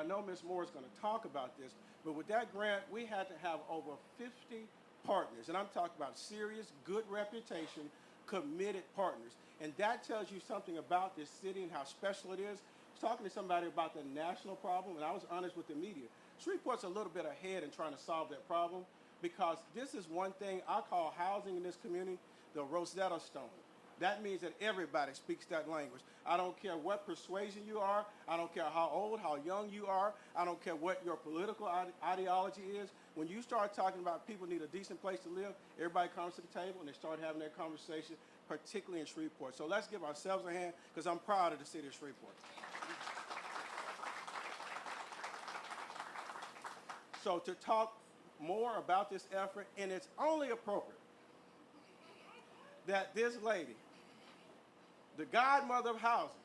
I know Ms. Moore is going to talk about this, but with that grant, we had to have over 50 partners, and I'm talking about serious, good reputation, committed partners. And that tells you something about this city and how special it is. I was talking to somebody about the national problem, and I was honest with the media. Shreveport's a little bit ahead in trying to solve that problem because this is one thing I call housing in this community the Rosetta Stone. That means that everybody speaks that language. I don't care what persuasion you are. I don't care how old, how young you are. I don't care what your political ideology is. When you start talking about people need a decent place to live, everybody comes to the table and they start having that conversation, particularly in Shreveport. So let's give ourselves a hand because I'm proud of the city of Shreveport. So to talk more about this effort, and it's only appropriate that this lady, the godmother of housing,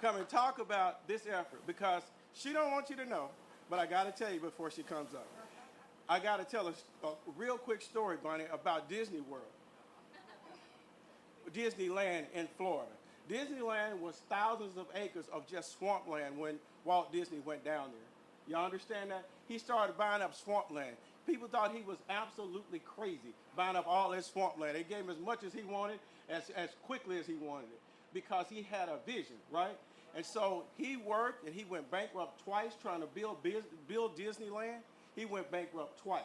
come and talk about this effort because she don't want you to know, but I got to tell you before she comes up. I got to tell a real quick story, Bunny, about Disney World, Disneyland in Florida. Disneyland was thousands of acres of just swampland when Walt Disney went down there. You understand that? He started buying up swampland. People thought he was absolutely crazy buying up all this swampland. They gave him as much as he wanted, as quickly as he wanted it, because he had a vision, right? And so he worked and he went bankrupt twice trying to build Disneyland. He went bankrupt twice.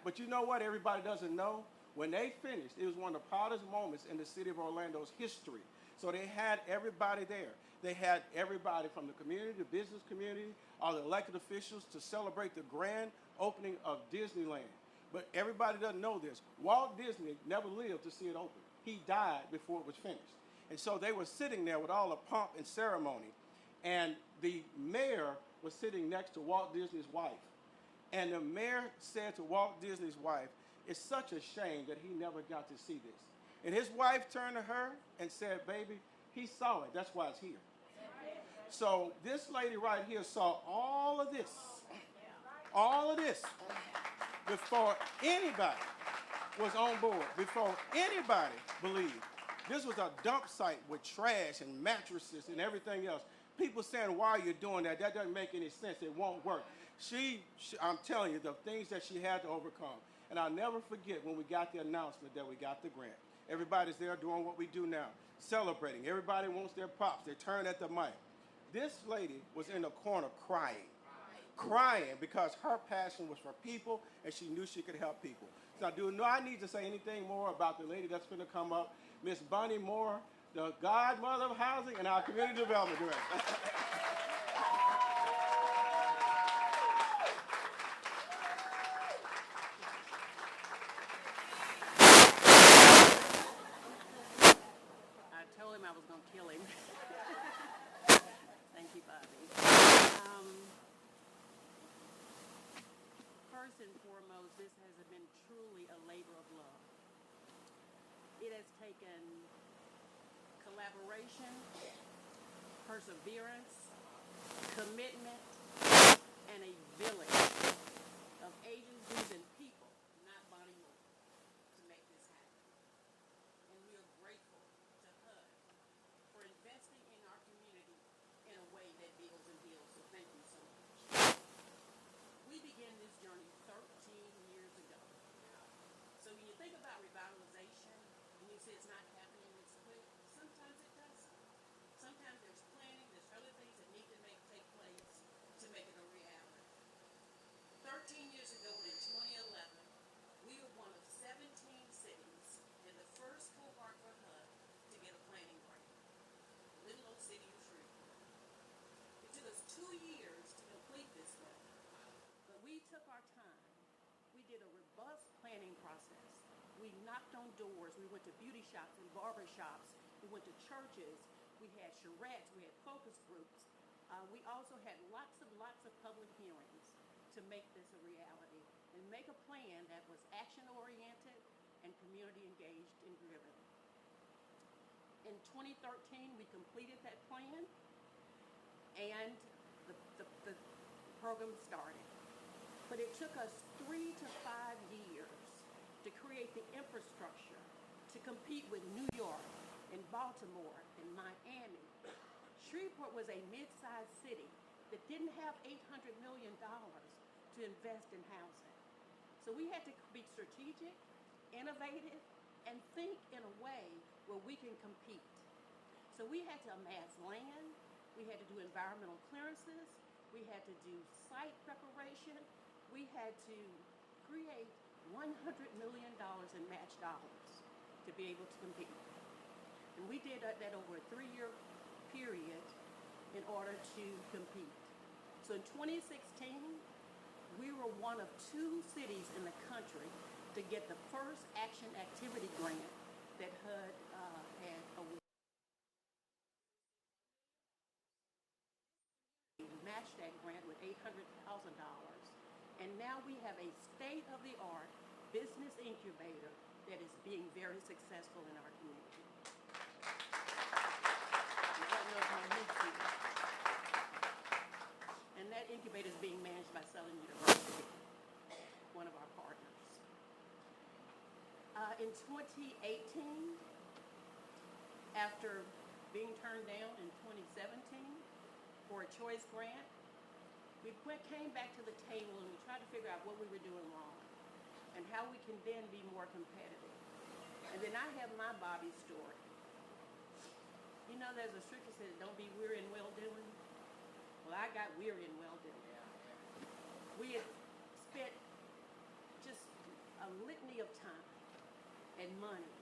But you know what everybody doesn't know? When they finished, it was one of the proudest moments in the city of Orlando's history. So they had everybody there. They had everybody from the community, the business community, all the elected officials to celebrate the grand opening of Disneyland. But everybody doesn't know this. Walt Disney never lived to see it open. He died before it was finished. And so they were sitting there with all the pomp and ceremony. And the mayor was sitting next to Walt Disney's wife. And the mayor said to Walt Disney's wife, "It's such a shame that he never got to see this." And his wife turned to her and said, "Baby, he saw it. That's why it's here." So this lady right here saw all of this before anybody was on board, before anybody believed. This was a dump site with trash and mattresses and everything else. People saying, "Why are you doing that? That doesn't make any sense. It won't work." I'm telling you, the things that she had to overcome. And I'll never forget when we got the announcement that we got the grant. Everybody's there doing what we do now, celebrating. Everybody wants their props. They turn at the mic. This lady was in the corner crying because her passion was for people and she knew she could help people. So do I need to say anything more about the lady that's going to come up, Miss Bunny Moore, the godmother of housing and our community development director. I told him I was going to kill him. Thank you, Bobby. First and foremost, this has been truly a labor of love. It has taken collaboration, perseverance, commitment, and a village of agencies and people, not Bonnie Moore, to make this happen. And we are grateful to HUD for investing in our community in a way that deals and deals. So thank you so much. We began this journey 13 years ago. So when you think about revitalization, and you say it's not happening this quick, sometimes it doesn't. Sometimes there's planning, there's other things that need to take place to make it a reality. 13 years ago in 2011, we were one of 17 cities in the first cohort for HUD to get a planning grant. Little old city of Shreveport. It took us 2 years to complete this grant, but we took our time. We did a robust planning process. We knocked on doors. We went to beauty shops and barber shops. We went to churches. We had charrettes. We had focus groups. We also had lots of public hearings to make this a reality and make a plan that was action-oriented and community-engaged and driven. In 2013, we completed that plan, and the program started. But it took us 3 to 5 years to create the infrastructure to compete with New York, Baltimore and Miami. Shreveport was a mid-sized city that didn't have $800 million to invest in housing. So we had to be strategic, innovative, and think in a way where we can compete. So we had to amass land, we had to do environmental clearances, we had to do site preparation, we had to create $100 million in match dollars to be able to compete. And we did that over a 3-year period in order to compete. So in 2016, we were one of 2 cities in the country to get the first action activity grant that HUD had awarded. We matched that grant with $800,000, and now we have a state-of-the-art business incubator that is being very successful in our community. And that incubator is being managed by Southern University, one of our partners. In 2018, after being turned down in 2017 for a choice grant, we came back to the table and we tried to figure out what we were doing wrong and how we can then be more competitive. And then I have my Bobby story. You know, there's a scripture that says, don't be weary in well-doing. Well, I got weary in well-doing. We had spent just a litany of time and money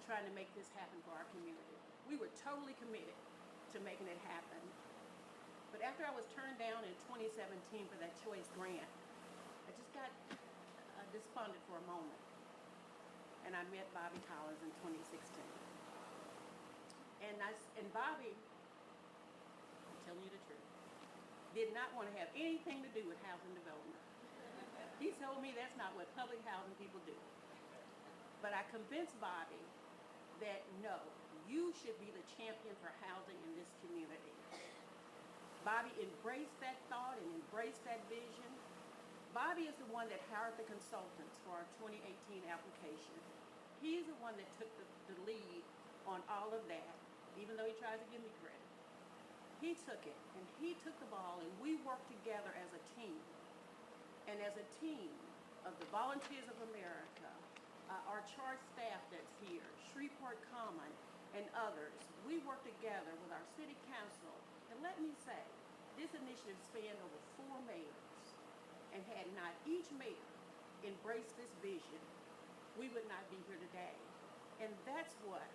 trying to make this happen for our community. We were totally committed to making it happen. But after I was turned down in 2017 for that choice grant, I just got despondent for a moment. And I met Bobby Collins in 2016. And Bobby, I'm telling you the truth, did not want to have anything to do with housing development. He told me that's not what public housing people do. But I convinced Bobby that no, you should be the champion for housing in this community. Bobby embraced that thought and embraced that vision. Bobby is the one that hired the consultants for our 2018 application. He's the one that took the lead on all of that, even though he tries to give me credit. He took it, and he took the ball, and we worked together as a team. And as a team of the Volunteers of America, our charge staff that's here, Shreveport Common, and others, we worked together with our city council. And let me say, this initiative spanned over 4 mayors. And had not each mayor embraced this vision, we would not be here today. And that's what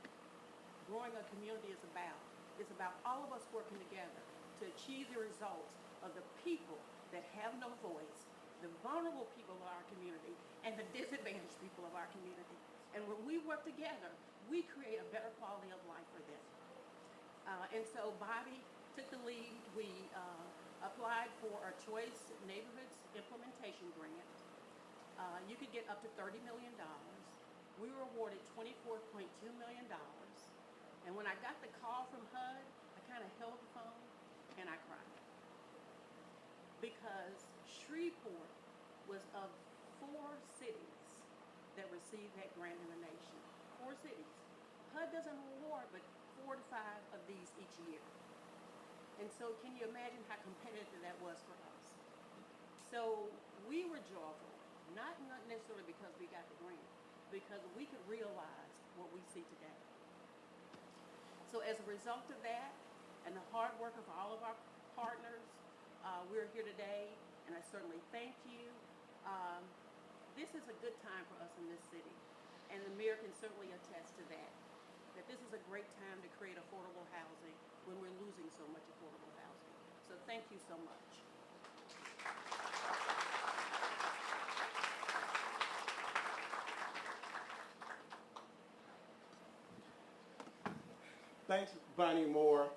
growing a community is about. It's about all of us working together to achieve the results of the people that have no voice, the vulnerable people of our community, and the disadvantaged people of our community. And when we work together, we create a better quality of life for them. And so Bobby took the lead. We applied for our Choice Neighborhoods Implementation Grant. You could get up to $30 million. We were awarded $24.2 million. And when I got the call from HUD, I kind of held the phone and I cried. Because Shreveport was of 4 cities that received that grant in the nation. 4 cities. HUD doesn't award but 4 to 5 of these each year. And so can you imagine how competitive that was for us? So we were joyful, not necessarily because we got the grant, because we could realize what we see today. So as a result of that, and the hard work of all of our partners, we're here today, and I certainly thank you. This is a good time for us in this city, and the mayor can certainly attest to that this is a great time to create affordable housing when we're losing so much affordable housing. So thank you so much. Thanks, Bonnie Moore.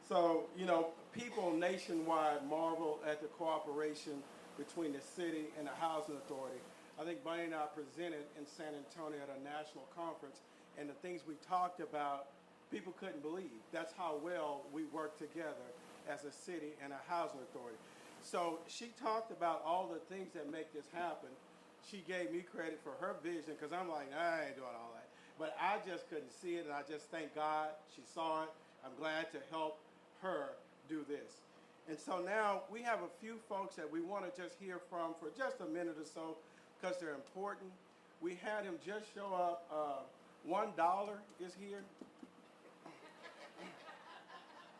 So, you know, people nationwide marvel at the cooperation between the city and the housing authority. I think Bonnie and I presented in San Antonio at a national conference, and the things we talked about, people couldn't believe. That's how well we work together as a city and a housing authority. So she talked about all the things that make this happen. She gave me credit for her vision, because I'm like, I ain't doing all that. But I just couldn't see it, and I just thank God she saw it. I'm glad to help her do this. And so now we have a few folks that we want to just hear from for just a minute or so because they're important. We had him just show up. $1 is here.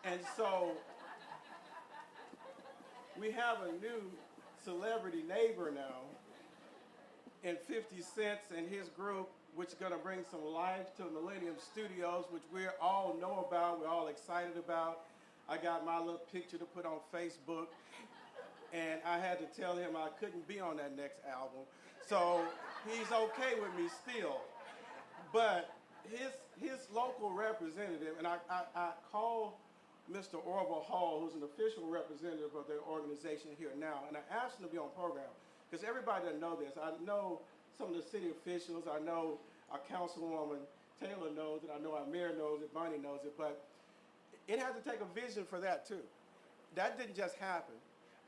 And so we have a new celebrity neighbor now in 50 Cents and his group, which is going to bring some life to Millennium Studios, which we all know about, we're all excited about. I got my little picture to put on Facebook, and I had to tell him I couldn't be on that next album. So he's okay with me still. But his local representative, and I called Mr. Orville Hall, who's an official representative of their organization here now, and I asked him to be on program, because everybody doesn't know this. I know some of the city officials, I know our councilwoman Taylor knows it, I know our mayor knows it, Bonnie knows it, but it had to take a vision for that too. That didn't just happen.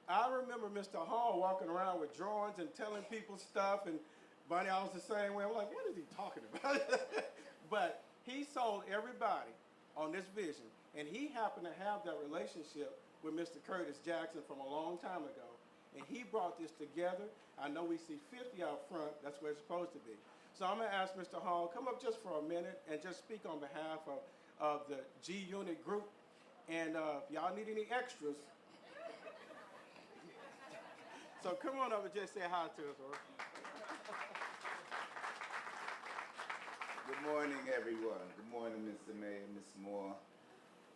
I remember Mr. Hall walking around with drawings and telling people stuff, and Bonnie, I was the same way. I'm like, what is he talking about? But he sold everybody on this vision, and he happened to have that relationship with Mr. Curtis Jackson from a long time ago, and he brought this together. I know we see 50 out front. That's where it's supposed to be. So I'm going to ask Mr. Hall, come up just for a minute and just speak on behalf of the G Unit group. And if y'all need any extras, so come on up and just say hi to us, Orville. Good morning, everyone. Good morning, Mr. Mayor, Ms. Moore.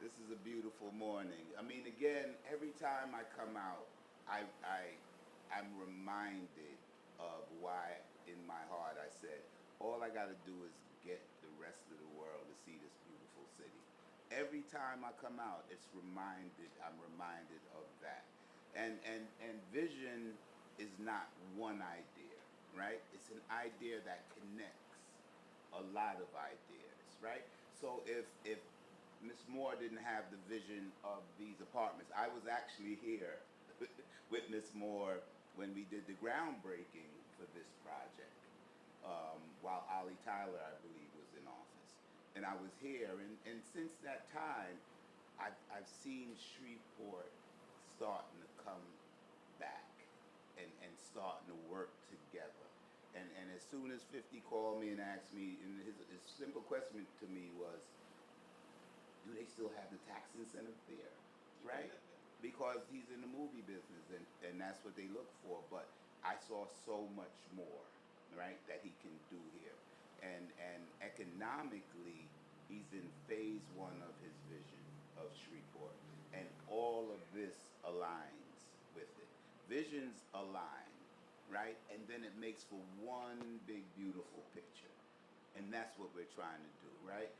This is a beautiful morning. I mean, again, every time I come out, I'm reminded of why in my heart I said, all I got to do is get the rest of the world to see this beautiful city. Every time I come out, I'm reminded of that. And vision is not one idea, right? It's an idea that connects a lot of ideas, right? So if Ms. Moore didn't have the vision of these apartments, I was actually here with Ms. Moore when we did the groundbreaking for this project, while Ollie Tyler, I believe, was in office. And I was here, and since that time, I've seen Shreveport starting to come back and starting to work together. And as soon as 50 called me and asked me, and his simple question to me was, do they still have the tax incentive there, right? Because he's in the movie business, and that's what they look for. But I saw so much more, right, that he can do here. And economically, he's in phase one of his vision of Shreveport. And all of this aligns with it. Visions align, right? And then it makes for one big, beautiful picture. And that's what we're trying to do, right?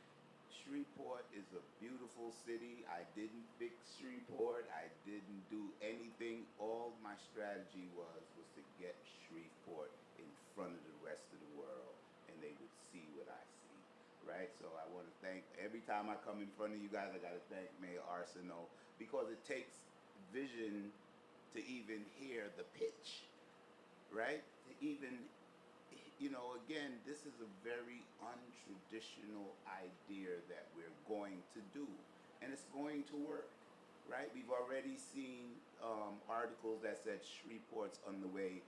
Shreveport is a beautiful city. I didn't fix Shreveport. I didn't do anything. All my strategy was to get Shreveport in front of the rest of the world, and they would see what I see, right? So I want to thank, every time I come in front of you guys, I got to thank Mayor Arsenault, because it takes vision to even hear the pitch, right? To even, again, this is a very untraditional idea that we're going to do, and it's going to work, right? We've already seen articles that said Shreveport's on the way,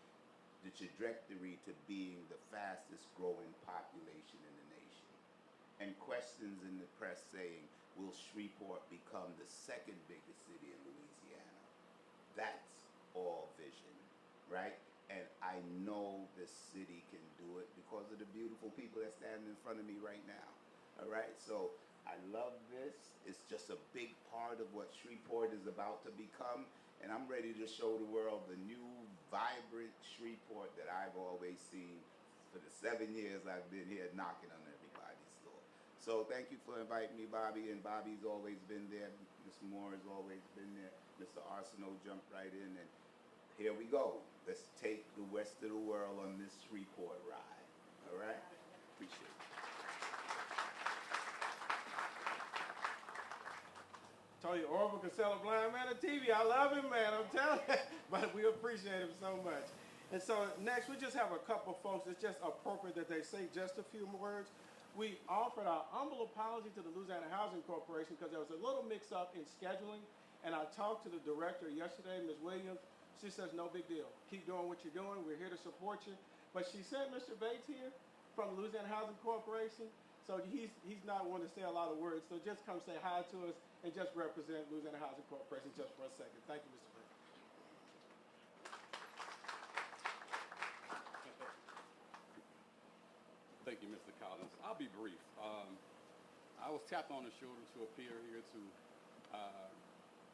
the trajectory to being the fastest growing population in the nation. And questions in the press saying, will Shreveport become the second biggest city in Louisiana? That's all vision, right? And I know this city can do it because of the beautiful people that stand in front of me right now. All right, so I love this. It's just a big part of what Shreveport is about to become, and I'm ready to show the world the new, vibrant Shreveport that I've always seen for the 7 years I've been here knocking on everybody's door. So thank you for inviting me, Bobby, and Bobby's always been there. Ms. Moore has always been there. Mr. Arsenault jumped right in, and here we go. Let's take the rest of the world on this Shreveport ride. All right? Appreciate it. Told you Orville could sell a blind man a TV. I love him, man. I'm telling you. But we appreciate him so much. And so next, we just have a couple folks. It's just appropriate that they say just a few words. We offered our humble apology to the Louisiana Housing Corporation because there was a little mix-up in scheduling, and I talked to the director yesterday, Ms. Williams. She says, no big deal. Keep doing what you're doing. We're here to support you. But she sent Mr. Bates here from the Louisiana Housing Corporation, so he's not one to say a lot of words. So just come say hi to us and just represent Louisiana Housing Corporation just for a second. Thank you, Mr. Bates. Thank you, Mr. Collins. I'll be brief. I was tapped on the shoulder to appear here to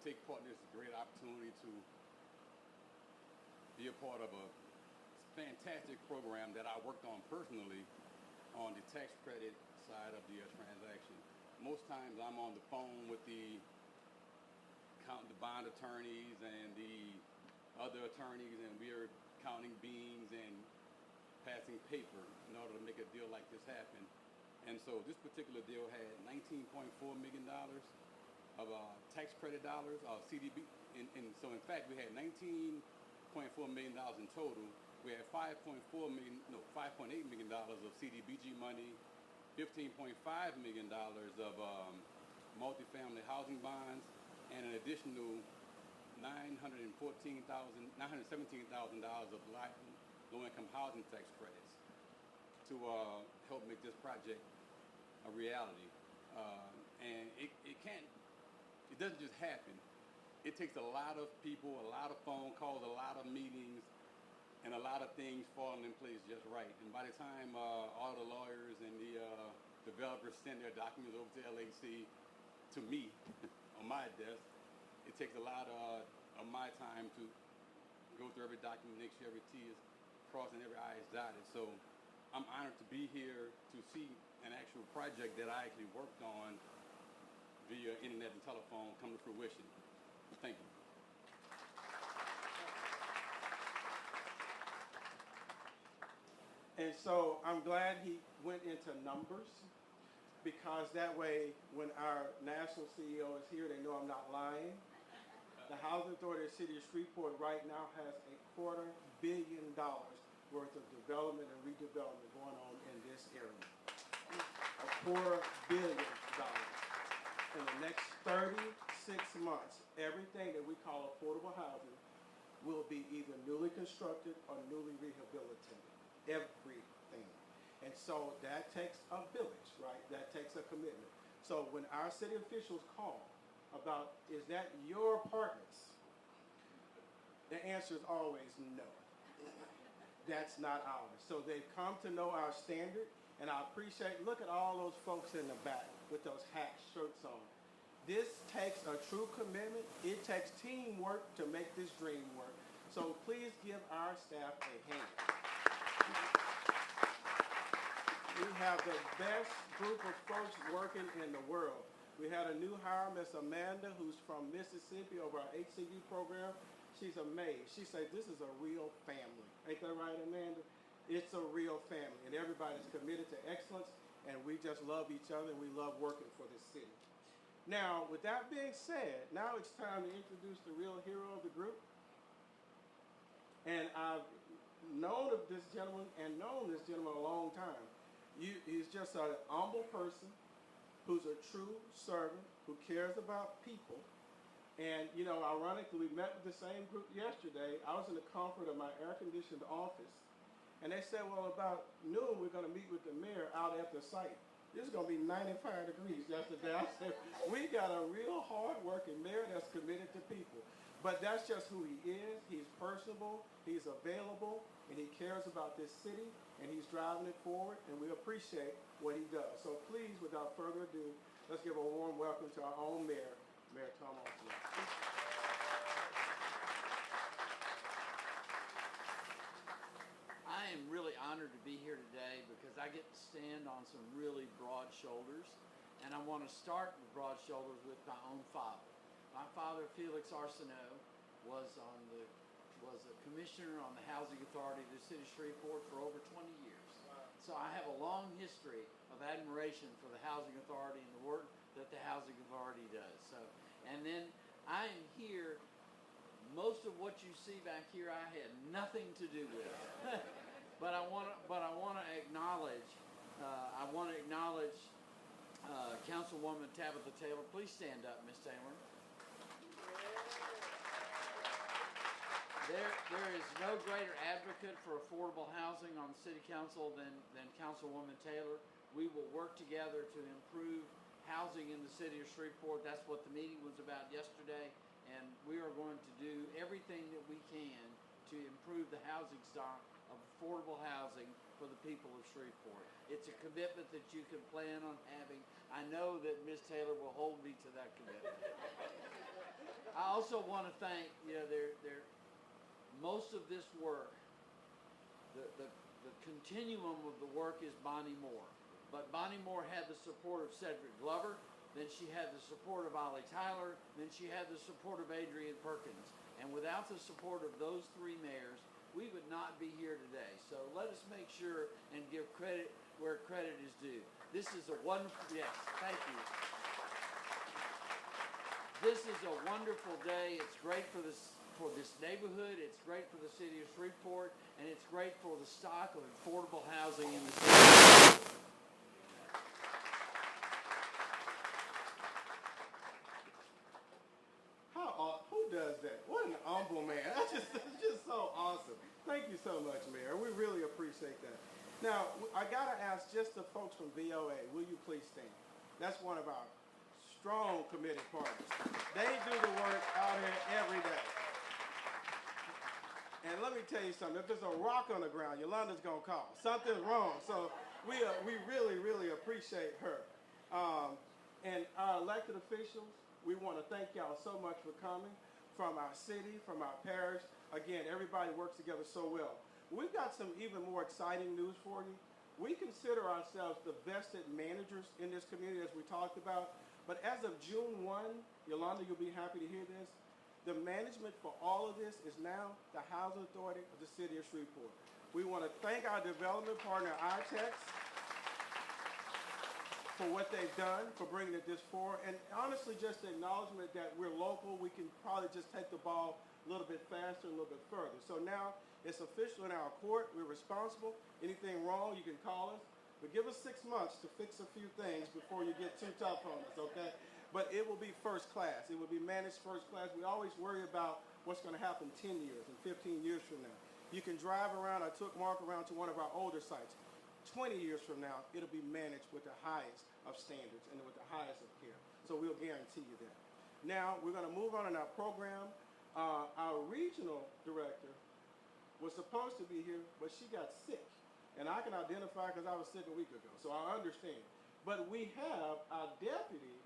take part in this great opportunity to be a part of a fantastic program that I worked on personally on the tax credit side of the transaction. Most times I'm on the phone with the bond attorneys and the other attorneys, and we're counting beans and passing paper in order to make a deal like this happen. And so this particular deal had $19.4 million of tax credit dollars, CDB. And so in fact, we had $19.4 million in total. We had $5.8 million of CDBG money, $15.5 million of multifamily housing bonds, and an additional $917,000 of low-income housing tax credits to help make this project a reality. And it doesn't just happen. It takes a lot of people, a lot of phone calls, a lot of meetings, and a lot of things falling in place just right. And by the time all the lawyers and the developers send their documents over to LAC to me on my desk, it takes a lot of my time to go through every document, make sure every T is crossed and every I is dotted. So I'm honored to be here to see an actual project that I actually worked on via internet and telephone come to fruition. Thank you. And so I'm glad he went into numbers, because that way when our national CEO is here, they know I'm not lying. The Housing Authority of the City of Shreveport right now has $250 million worth of development and redevelopment going on in this area. $250 million. In the next 36 months, everything that we call affordable housing will be either newly constructed or newly rehabilitated. Everything. And so that takes a village, right? That takes a commitment. So when our city officials call about, is that your partners? The answer is always no. That's not ours. So they've come to know our standard, and I appreciate, look at all those folks in the back with those hack shirts on. This takes a true commitment. It takes teamwork to make this dream work. So please give our staff a hand. We have the best group of folks working in the world. We had a new hire, Miss Amanda, who's from Mississippi over our HCV program. She's amazed. She said, this is a real family. Ain't that right, Amanda? It's a real family, and everybody's committed to excellence, and we just love each other, and we love working for this city. Now, with that being said, now it's time to introduce the real hero of the group. And I've known of this gentleman a long time. He's just an humble person who's a true servant, who cares about people. And, you know, ironically, we met with the same group yesterday. I was in the comfort of my air-conditioned office. And they said, well, about noon, we're going to meet with the mayor out at the site. This is going to be 95 degrees yesterday. I said, we got a real hard-working mayor that's committed to people. But that's just who he is. He's personable, he's available, and he cares about this city, and he's driving it forward, and we appreciate what he does. So please, without further ado, let's give a warm welcome to our own mayor, Mayor Tom Austin. I am really honored to be here today because I get to stand on some really broad shoulders, and I want to start with broad shoulders with my own father. My father, Felix Arsenault, was a commissioner on the Housing Authority of the City of Shreveport for over 20 years. So I have a long history of admiration for the Housing Authority and the work that the Housing Authority does. So, and then I am here. Most of what you see back here, I had nothing to do with. But I want to acknowledge Councilwoman Tabitha Taylor. Please stand up, Ms. Taylor. There is no greater advocate for affordable housing on the City Council than Councilwoman Taylor. We will work together to improve housing in the City of Shreveport. That's what the meeting was about yesterday, and we are going to do everything that we can to improve the housing stock of affordable housing for the people of Shreveport. It's a commitment that you can plan on having. I know that Ms. Taylor will hold me to that commitment. I also want to thank, most of this work, the continuum of the work is Bonnie Moore. But Bonnie Moore had the support of Cedric Glover, then she had the support of Ollie Tyler, then she had the support of Adrian Perkins. And without the support of those three mayors, we would not be here today. So let us make sure and give credit where credit is due. This is a wonderful, yes, thank you. This is a wonderful day. It's great for this neighborhood. It's great for the City of Shreveport, and it's great for the stock of affordable housing in the city. Who does that? What an humble man. That's just so awesome. Thank you so much, Mayor. We really appreciate that. Now, I got to ask just the folks from VOA, will you please stand? That's one of our strong committed partners. They do the work out here every day. And let me tell you something. If there's a rock on the ground, Yolanda's going to call. Something's wrong. So we really, really appreciate her. And our elected officials, we want to thank y'all so much for coming from our city, from our parish. Again, everybody works together so well. We've got some even more exciting news for you. We consider ourselves the vested managers in this community, as we talked about. But as of June 1, Yolanda, you'll be happy to hear this, the management for all of this is now the Housing Authority of the City of Shreveport. We want to thank our development partner, ITEX, for what they've done, for bringing it this far, and honestly just the acknowledgement that we're local, we can probably just take the ball a little bit faster, a little bit further. So now it's official in our court, we're responsible. Anything wrong, you can call us, but give us 6 months to fix a few things before you get too tough on us, okay? But it will be first class, it will be managed first class. We always worry about what's gonna happen 10 years and 15 years from now. You can drive around, I took Mark around to one of our older sites. 20 years from now, it'll be managed with the highest of standards and with the highest of care. So we'll guarantee you that. Now, we're going to move on in our program. Our regional director was supposed to be here, but she got sick. And I can identify because I was sick a week ago, so I understand. But we have our deputy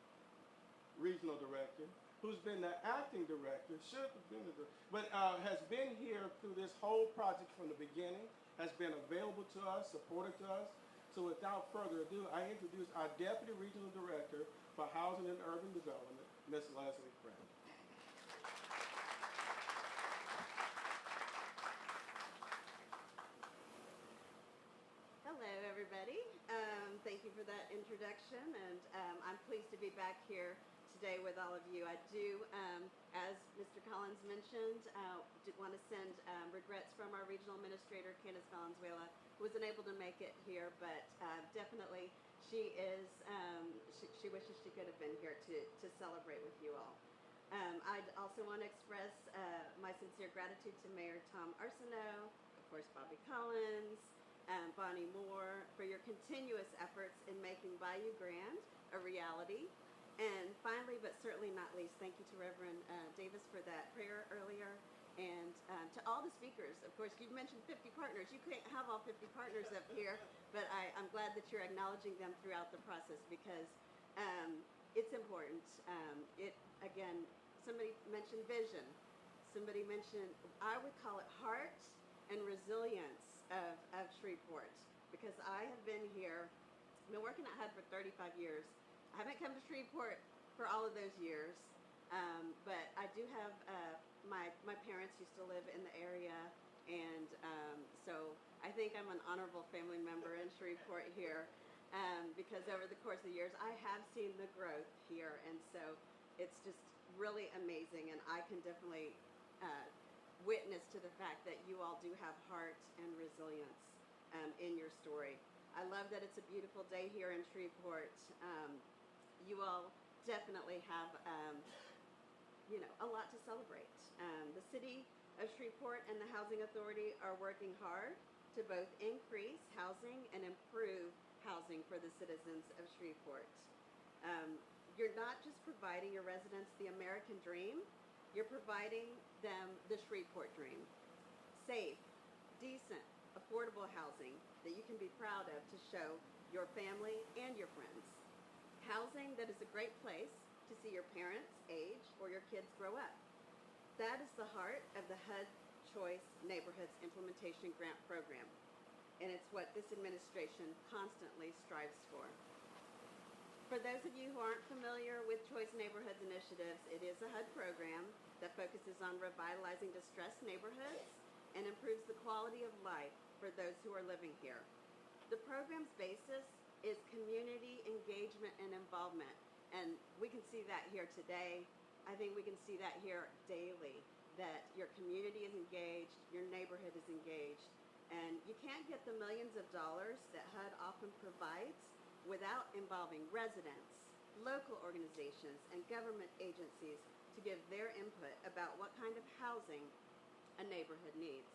regional director, who's been the acting director, should have been the director, but has been here through this whole project from the beginning, has been available to us, supported to us. So without further ado, I introduce our Deputy Regional Director for Housing and Urban Development, Ms. Leslie Brown. Hello, everybody. Thank you for that introduction, and I'm pleased to be back here today with all of you. I do, as Mr. Collins mentioned, want to send regrets from our regional administrator, Candace Valenzuela, who wasn't able to make it here, but definitely she wishes she could have been here to celebrate with you all. I'd also want to express my sincere gratitude to Mayor Tom Arsenault, of course Bobby Collins, Bonnie Moore, for your continuous efforts in making Bayou Grand a reality. And finally, but certainly not least, thank you to Reverend Davis for that prayer earlier, and to all the speakers. Of course, you mentioned 50 partners. You can't have all 50 partners up here, but I'm glad that you're acknowledging them throughout the process, because it's important. Again, somebody mentioned vision. Somebody mentioned, I would call it heart and resilience of Shreveport, because I have been here, been working at HUD for 35 years. I haven't come to Shreveport for all of those years, but I do have, my parents used to live in the area, and so I think I'm an honorable family member in Shreveport here, because over the course of the years, I have seen the growth here, and so it's just really amazing, and I can definitely witness to the fact that you all do have heart and resilience in your story. I love that it's a beautiful day here in Shreveport. You all definitely have, a lot to celebrate. The City of Shreveport and the Housing Authority are working hard to both increase housing and improve housing for the citizens of Shreveport. You're not just providing your residents the American dream, you're providing them the Shreveport dream. Safe, decent, affordable housing that you can be proud of to show your family and your friends. Housing that is a great place to see your parents age or your kids grow up. That is the heart of the HUD Choice Neighborhoods Implementation Grant Program, and it's what this administration constantly strives for. For those of you who aren't familiar with Choice Neighborhoods initiatives, it is a HUD program that focuses on revitalizing distressed neighborhoods and improves the quality of life for those who are living here. The program's basis is community engagement and involvement, and we can see that here today. I think we can see that here daily, that your community is engaged, your neighborhood is engaged, and you can't get the millions of dollars that HUD often provides without involving residents, local organizations, and government agencies to give their input about what kind of housing a neighborhood needs.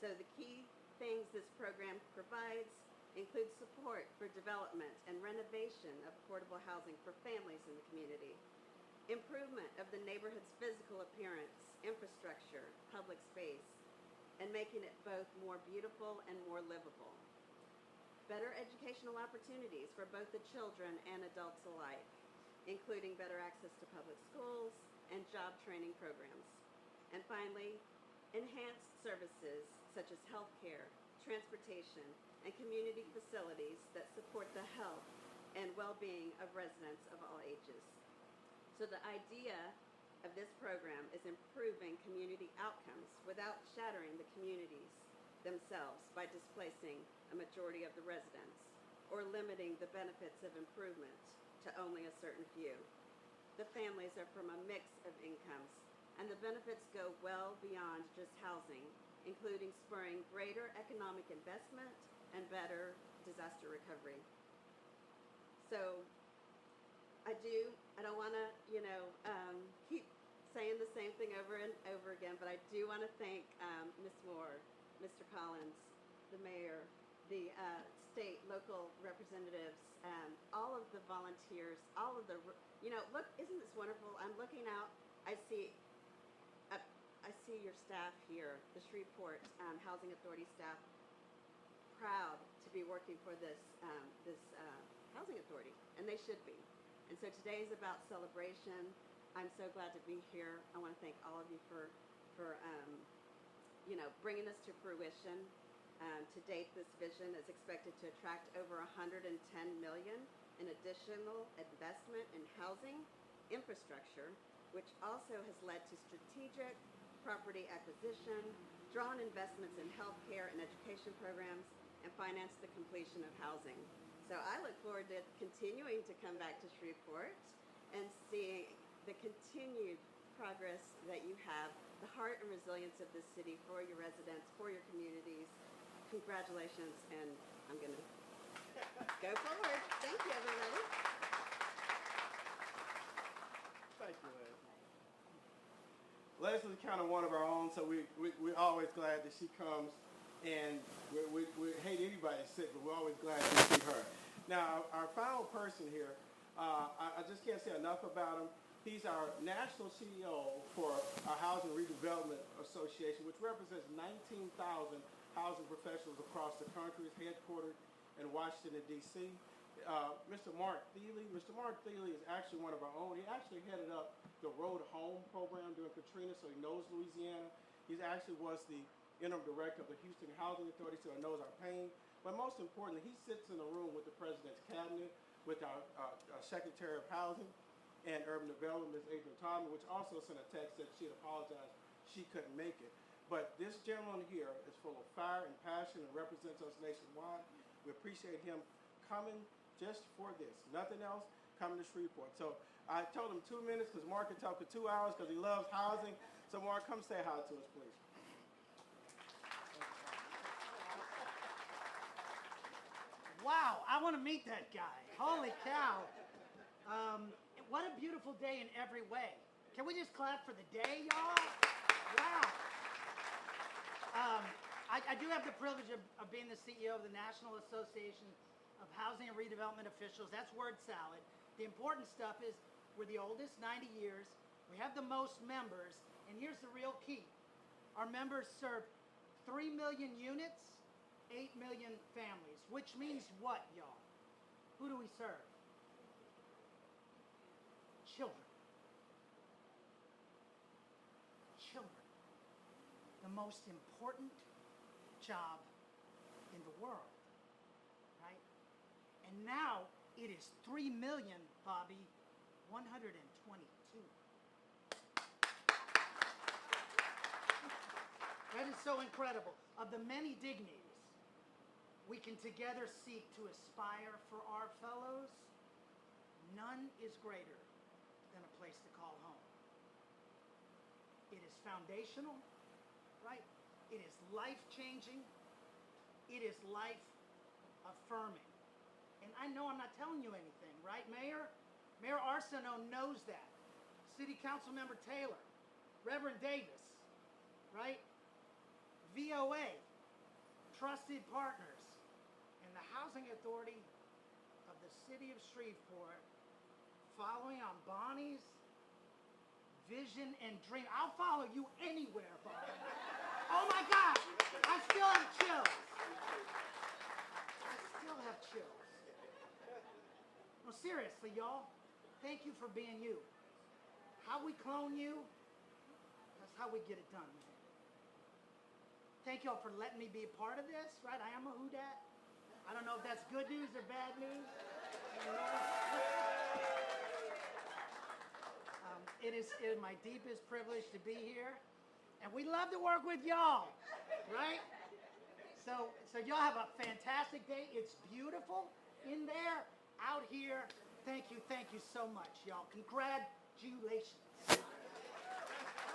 So the key things this program provides include support for development and renovation of affordable housing for families in the community, improvement of the neighborhood's physical appearance, infrastructure, public space, and making it both more beautiful and more livable. Better educational opportunities for both the children and adults alike, including better access to public schools and job training programs. And finally, enhanced services such as healthcare, transportation, and community facilities that support the health and well-being of residents of all ages. So the idea of this program is improving community outcomes without shattering the communities themselves by displacing a majority of the residents or limiting the benefits of improvement to only a certain few. The families are from a mix of incomes, and the benefits go well beyond just housing, including spurring greater economic investment and better disaster recovery. So I don't want to, keep saying the same thing over and over again, but I do want to thank Ms. Moore, Mr. Collins, the mayor, the state, local representatives, all of the volunteers, all of the, look, isn't this wonderful? I'm looking out, I see your staff here, the Shreveport Housing Authority staff, proud to be working for this housing authority, and they should be. And so today is about celebration. I'm so glad to be here. I want to thank all of you for bringing this to fruition. To date, this vision is expected to attract over $110 million in additional investment in housing infrastructure, which also has led to strategic property acquisition, drawn investments in healthcare and education programs, and financed the completion of housing. So I look forward to continuing to come back to Shreveport and seeing the continued progress that you have, the heart and resilience of this city for your residents, for your communities. Congratulations, and I'm going to go forward. Thank you, everybody. Thank you, Leslie. Leslie's kind of one of our own, so we're always glad that she comes, and we hate anybody sick, but we're always glad to see her. Now, our final person here, I just can't say enough about him. He's our national CEO for our Housing Redevelopment Association, which represents 19,000 housing professionals across the country. It's headquartered in Washington, D.C. Mr. Mark Thiele. Mr. Mark Thiele is actually one of our own. He actually headed up the Road Home program during Katrina, so he knows Louisiana. He actually was the interim director of the Houston Housing Authority, so he knows our pain. But most importantly, he sits in a room with the President's Cabinet, with our Secretary of Housing and Urban Development, Ms. Adrian Todman, which also sent a text that she had apologized she couldn't make it. But this gentleman here is full of fire and passion and represents us nationwide. We appreciate him coming just for this. Nothing else, coming to Shreveport. So I told him 2 minutes because Mark can talk for 2 hours because he loves housing. So Mark, come say hi to us, please. Wow, I want to meet that guy. Holy cow. What a beautiful day in every way. Can we just clap for the day, y'all? Wow. I do have the privilege of being the CEO of the National Association of Housing and Redevelopment Officials. That's word salad. The important stuff is we're the oldest, 90 years. We have the most members. And here's the real key. Our members serve 3 million units, 8 million families, which means what, y'all? Who do we serve? Children. Children. The most important job in the world, right? And now it is 3 million, Bobby, 122. That is so incredible. Of the many dignities we can together seek to aspire for our fellows, none is greater than a place to call home. It is foundational, right? It is life-changing. It is life-affirming. And I know I'm not telling you anything, right, Mayor? Mayor Arsenault knows that. City Council Member Taylor, Reverend Davis, right? VOA, trusted partners, and the Housing Authority of the City of Shreveport, following on Bonnie's vision and dream. I'll follow you anywhere, Bonnie. Oh my God, I still have chills. I still have chills. No, seriously, y'all, thank you for being you. How we clone you, that's how we get it done, man. Thank y'all for letting me be a part of this, right? I am a who dat. I don't know if that's good news or bad news. It is my deepest privilege to be here, and we love to work with y'all, right? So y'all have a fantastic day. It's beautiful in there, out here. Thank you so much, y'all. Congratulations. Oh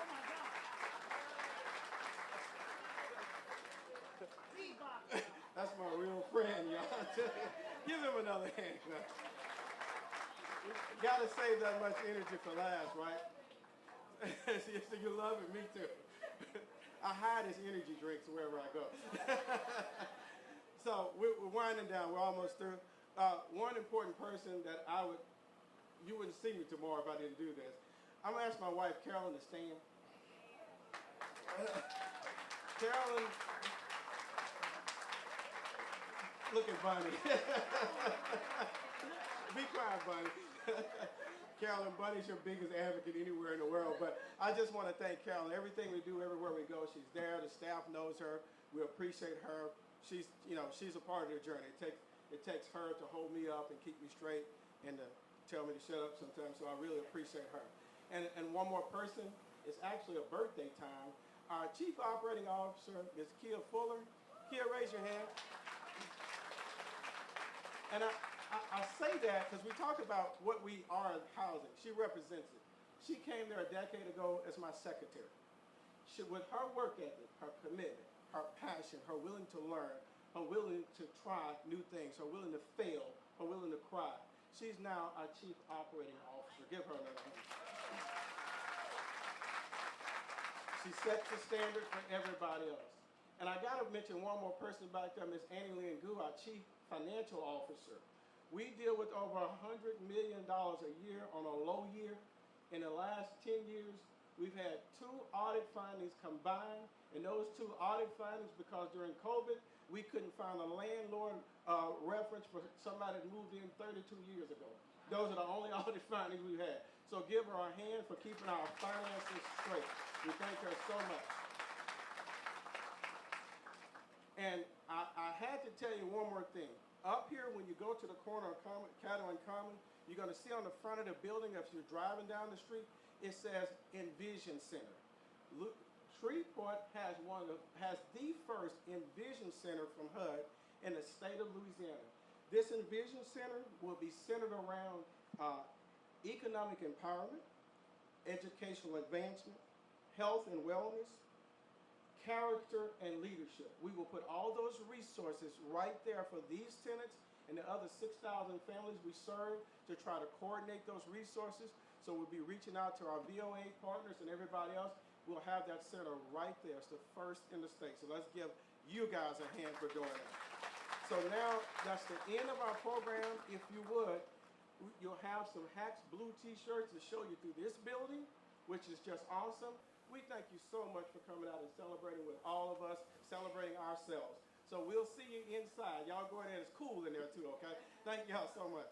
my God. That's my real friend, y'all. Give him another hand. Gotta save that much energy for last, right? So you love it, me too. I hide his energy drinks wherever I go. So we're winding down. We're almost through. One important person that you wouldn't see me tomorrow if I didn't do this. I'm gonna ask my wife Carolyn to stand. Carolyn. Look at Bonnie. Be quiet, Bonnie. Carolyn, Bunny's your biggest advocate anywhere in the world, but I just want to thank Carolyn. Everything we do, everywhere we go, she's there. The staff knows her. We appreciate her. She's a part of the journey. It takes her to hold me up and keep me straight and to tell me to shut up sometimes, so I really appreciate her. And one more person, it's actually a birthday time. Our Chief Operating Officer is Kia Fuller. Kia, raise your hand. And I say that because we talk about what we are in housing. She represents it. She came there a decade ago as my secretary. With her work ethic, her commitment, her passion, her willing to learn, her willing to try new things, her willing to fail, her willing to cry, she's now our Chief Operating Officer. Give her another hand. She sets the standard for everybody else. And I got to mention one more person back there, Ms. Annie Lynn Gu, our Chief Financial Officer. We deal with over $100 million a year on a low year. In the last 10 years, we've had 2 audit findings combined, and those 2 audit findings, because during COVID, we couldn't find a landlord reference for somebody that moved in 32 years ago. Those are the only audit findings we've had. So give her a hand for keeping our finances straight. We thank her so much. And I had to tell you one more thing. Up here, when you go to the corner of Caddo and Common, you're going to see on the front of the building, if you're driving down the street, it says Envision Center. Shreveport has the first Envision Center from HUD in the state of Louisiana. This Envision Center will be centered around economic empowerment, educational advancement, health and wellness, character and leadership. We will put all those resources right there for these tenants and the other 6,000 families we serve to try to coordinate those resources. So we'll be reaching out to our VOA partners and everybody else. We'll have that center right there. It's the first in the state. So let's give you guys a hand for doing that. So now that's the end of our program. If you would, you'll have some Hacks Blue t-shirts to show you through this building, which is just awesome. We thank you so much for coming out and celebrating with all of us, celebrating ourselves. So we'll see you inside. Y'all go in there. It's cool in there too, okay? Thank y'all so much.